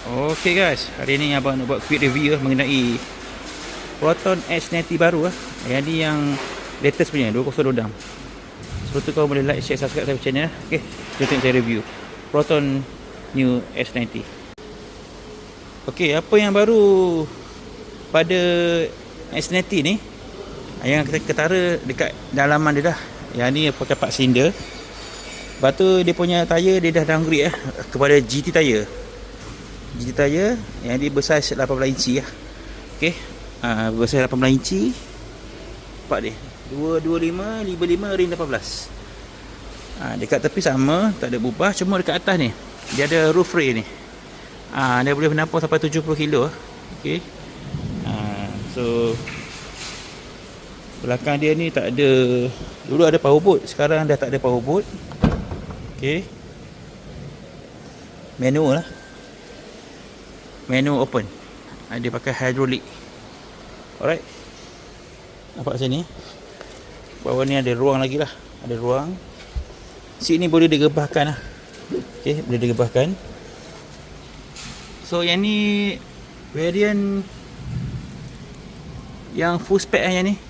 Okay guys, hari ni abang nak buat quick review mengenai Proton S90 baru Yang ni yang latest punya 206. Sebelum tu kau boleh like, share, subscribe saya channel. Okay, jom tengok saya review Proton New S90. Okay, apa yang baru pada S90 ni, yang kita ketara dekat dalaman dia dah. Yang ni pakai 4 silinder. Lepas tu dia punya tayar dia dah downgrade kepada GT tayar. GT tayar yang dia bersaiz 18 inci lah. Okey. Bersaiz 18 inci. Nampak dia. 225, 55, ring 18. Dekat tepi sama, tak ada berubah. Cuma dekat atas ni, dia ada roof rail ni. Dia boleh menampung sampai 70 kilo. Okey. So belakang dia ni tak ada. Dulu ada power boot, sekarang dah tak ada power boot. Okey. Manual lah. Menu open. Dia pakai hydraulic. Alright. Nampak sini. Bawah ni ada ruang lagi lah. Ada ruang. Seat ni boleh digebahkan lah. Okay, boleh digebahkan. So yang ni variant yang full spec yang ni.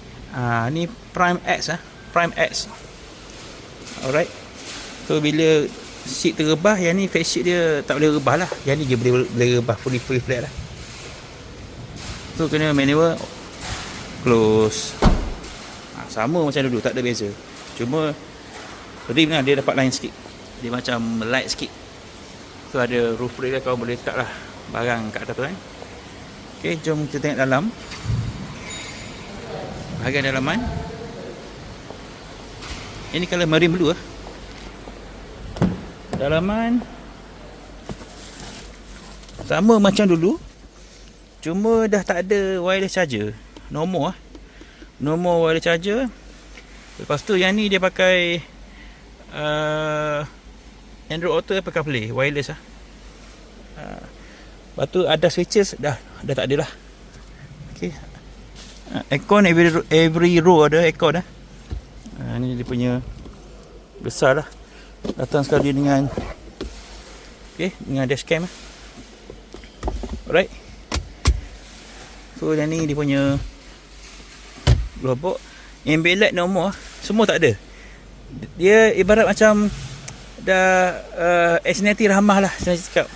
Ni Prime X lah. Prime X. Alright. So bila seat terrebah, yang ni face sheet dia tak boleh rebah lah. Yang ni dia boleh rebah fully flat lah. So kena manual close. Sama macam dulu, tak ada beza. Cuma rim lah dia dapat line sikit. Dia macam light sikit. So ada roof rail lah, kau boleh letak lah barang kat atas tu kan. Okay, jom kita tengok dalam. Bahagian dalaman. Ini colour marine blue lah. Dalaman sama macam dulu, cuma dah tak ada wireless charger. Normal lah. Normal wireless charger. Lepas tu yang ni dia pakai Android Auto, Apple CarPlay, wireless lah. Lepas tu ada switches dah tak ada lah. Okay. Aircon every row ada aircon lah. Ni dia punya besar lah. Datang sekali dengan dengan dashcam. Alright. So yang ni dia punya globok. Ambient light normal, semua tak ada. Dia ibarat macam dah S90 ramah lah saya cakap.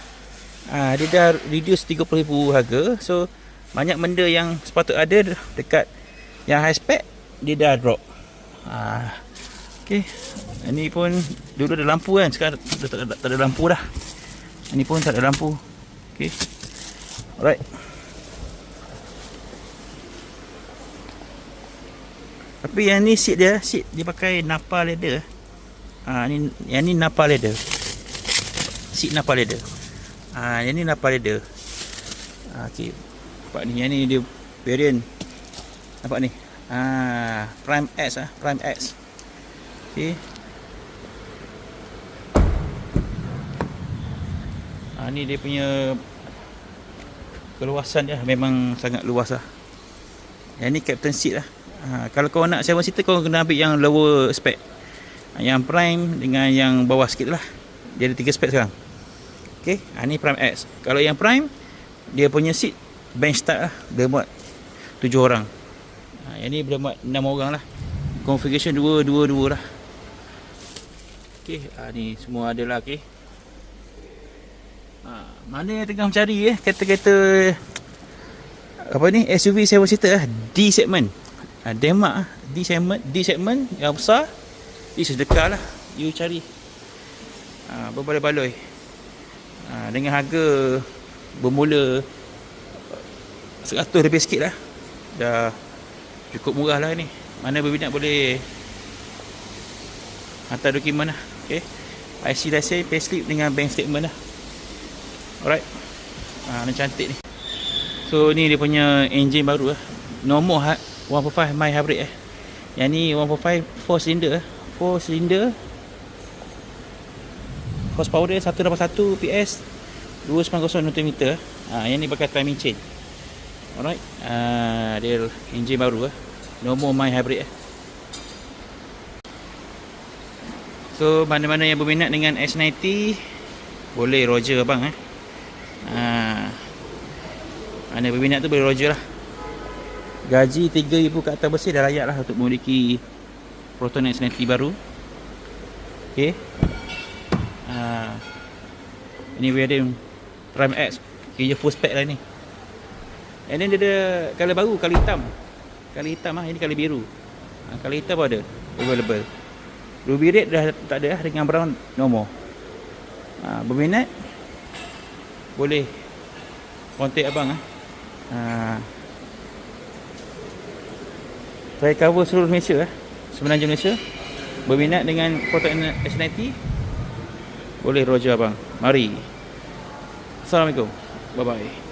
Dia dah reduce 30,000 harga. So banyak benda yang sepatut ada dekat yang high spec, dia dah drop. Okay. Ini pun dulu ada lampu kan, sekarang tak ada lampu dah. Ini pun tak ada lampu. Okay. Alright. Tapi yang ni seat dia pakai Napa leather. Yang ni Napa leather. Seat Napa leather. Yang ni Napa leather. Okay. Nampak ni, yang ni dia variant. Nampak ni. Prime X lah, Prime X. Okay. Ni dia punya keluasan dia memang sangat luas lah. Yang ni captain seat lah. Kalau kau nak 7 seater, kau kena ambil yang lower spec. Yang prime dengan yang bawah sikit lah. Dia ada 3 spec sekarang. Okay. Ni Prime X. Kalau yang prime, dia punya seat bench start lah. Dia buat 7 orang. Yang ni boleh buat 6 orang lah. Configuration 2 lah. Okay. Ni semua ada lah. Okay. Mana yang tengah mencari kereta-kereta apa ni, SUV 7 seater lah, D segment. Denmark D segment yang besar. Ini sedekah lah. You cari berbaloi-baloi. Dengan harga bermula 100 lebih sikit lah. Dah cukup murah lah ni. Mana berminat boleh hantar dokumen lah. Okay. IC license, payslip dengan bank statement lah. Alright. Ni cantik ni. So ni dia punya engine baru lah. Normal 1.5 my hybrid Yang ni 1.5 4 cylinder 4 cylinder. Horsepower dia 181 PS, 290 Nm. Yang ni pakai timing chain. Alright. Dia engine baru normal my hybrid So mana-mana yang berminat dengan S90, boleh Roger abang Mana berminat tu boleh roger lah. Gaji 3,000 ke atas bersih dah layak lah untuk memiliki Proton S90 baru. Okay. Ini wedding Prime X. Kira full spec lah ni. And then dia ada colour baru, colour hitam. Colour hitam lah, ini colour biru. Colour hitam pun ada, available. Ruby red dah tak ada lah, dengan brown normal. Berminat boleh contact abang lah. Saya cover seluruh Malaysia lah, semenanjung Malaysia. Berminat dengan Proton S90, boleh roger abang. Mari. Assalamualaikum. Bye bye.